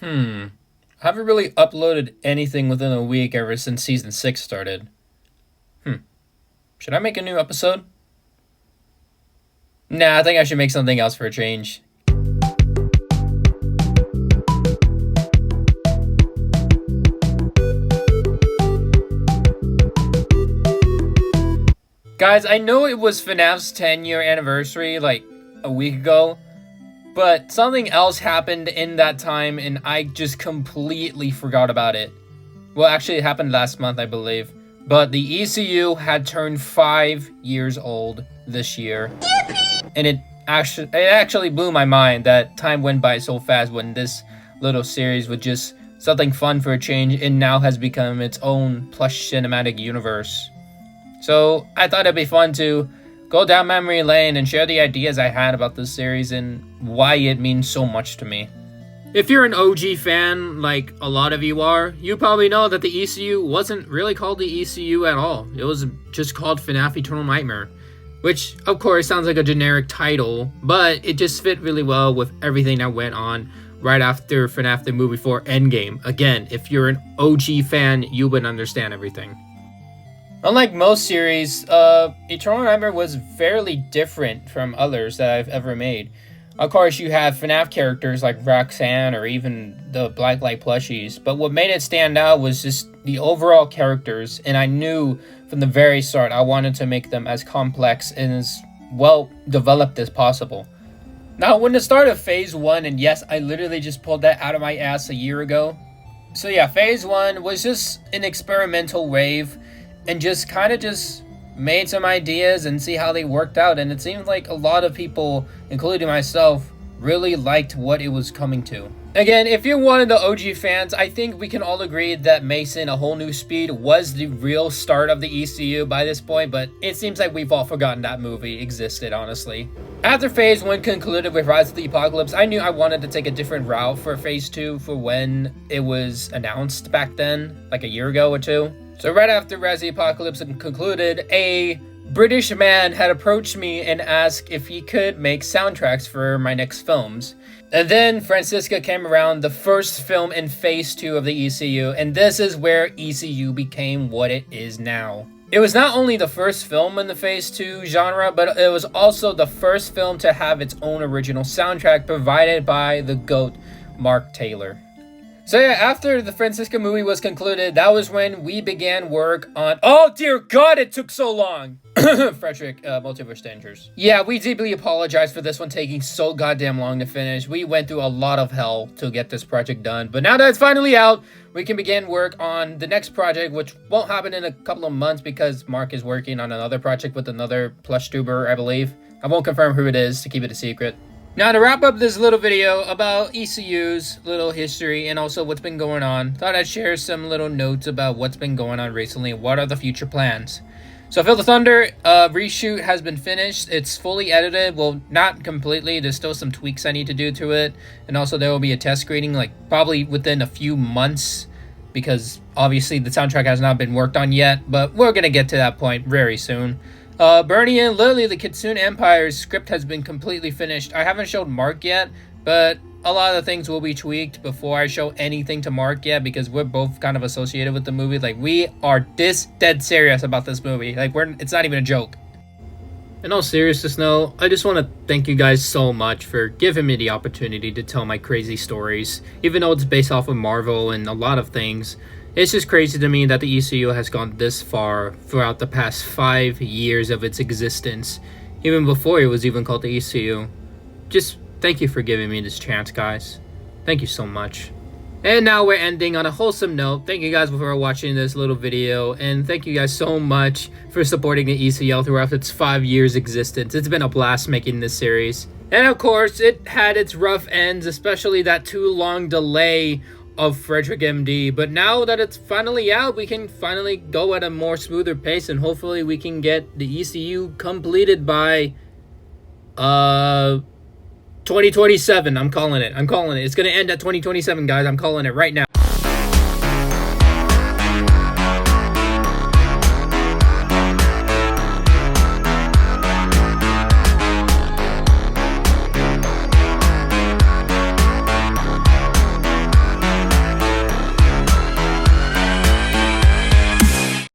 I haven't really uploaded anything within a week ever since season 6 started. Should I make a new episode? Nah, I think I should make something else for a change. Guys, I know it was FNAF's 10-year anniversary like a week ago, but something else happened in that time and I just completely forgot about it. Well, actually, it happened last month, I believe. But the ECU had turned 5 years old this year. And it actually blew my mind that time went by so fast when this little series was just something fun for a change and now has become its own Plush cinematic universe. So I thought it'd be fun to go down memory lane and share the ideas I had about this series and why it means so much to me. If you're an OG fan, like a lot of you are, you probably know that the ECU wasn't really called the ECU at all. It was just called FNAF Eternal Nightmare, which of course sounds like a generic title, but it just fit really well with everything that went on right after FNAF the movie 4 Endgame. Again, if you're an OG fan, you would understand everything. Unlike most series, Eternal Nightmare was fairly different from others that I've ever made. Of course, you have FNAF characters like Roxanne or even the Blacklight plushies, but what made it stand out was just the overall characters, and I knew from the very start I wanted to make them as complex and as well developed as possible. Now, when the start of Phase 1, and yes, I literally just pulled that out of my ass a year ago. So yeah, Phase 1 was just an experimental wave, and just kind of just made some ideas and see how they worked out. And it seemed like a lot of people, including myself, really liked what it was coming to. Again, if you're one of the OG fans, I think we can all agree that Mason, A Whole New Speed was the real start of the ECU by this point, but it seems like we've all forgotten that movie existed, honestly. After Phase 1 concluded with Rise of the Apocalypse, I knew I wanted to take a different route for Phase 2 for when it was announced back then, like a year ago or two. So right after Rise of the Apocalypse concluded, a British man had approached me and asked if he could make soundtracks for my next films. And then Francisca came around, the first film in Phase 2 of the ECU, and this is where ECU became what it is now. It was not only the first film in the Phase 2 genre, but it was also the first film to have its own original soundtrack provided by the GOAT, Mark Taylor. So yeah, after the Francisca movie was concluded, that was when we began work on... Oh dear God, it took so long! Frederick, Multiverse Dangers. Yeah, we deeply apologize for this one taking so goddamn long to finish. We went through a lot of hell to get this project done, but now that it's finally out, we can begin work on the next project, which won't happen in a couple of months because Mark is working on another project with another plush tuber, I believe. I won't confirm who it is to keep it a secret. Now, to wrap up this little video about ECU's little history and also what's been going on, thought I'd share some little notes about what's been going on recently and what are the future plans. So, Feel the Thunder reshoot has been finished. It's fully edited. Well, not completely. There's still some tweaks I need to do to it. And also there will be a test screening, like probably within a few months, because obviously the soundtrack has not been worked on yet, but we're going to get to that point very soon. Bernie and Lily, the Kitsune Empire's script has been completely finished. I haven't showed Mark yet, but a lot of the things will be tweaked before I show anything to Mark yet, because we're both kind of associated with the movie. Like, we are this dead serious about this movie. Like, it's not even a joke. In all seriousness, though, I just want to thank you guys so much for giving me the opportunity to tell my crazy stories, even though it's based off of Marvel and a lot of things. It's just crazy to me that the ECU has gone this far throughout the past 5 years of its existence, even before it was even called the ECU. Just thank you for giving me this chance, guys. Thank you so much. And now we're ending on a wholesome note. Thank you guys for watching this little video, and thank you guys so much for supporting the ECL throughout its 5 years existence. It's been a blast making this series. And of course, it had its rough ends, especially that too long delay of Frederick MD, but now that it's finally out, we can finally go at a more smoother pace, and hopefully we can get the ECU completed by 2027. I'm calling it. It's gonna end at 2027, guys. I'm calling it right now.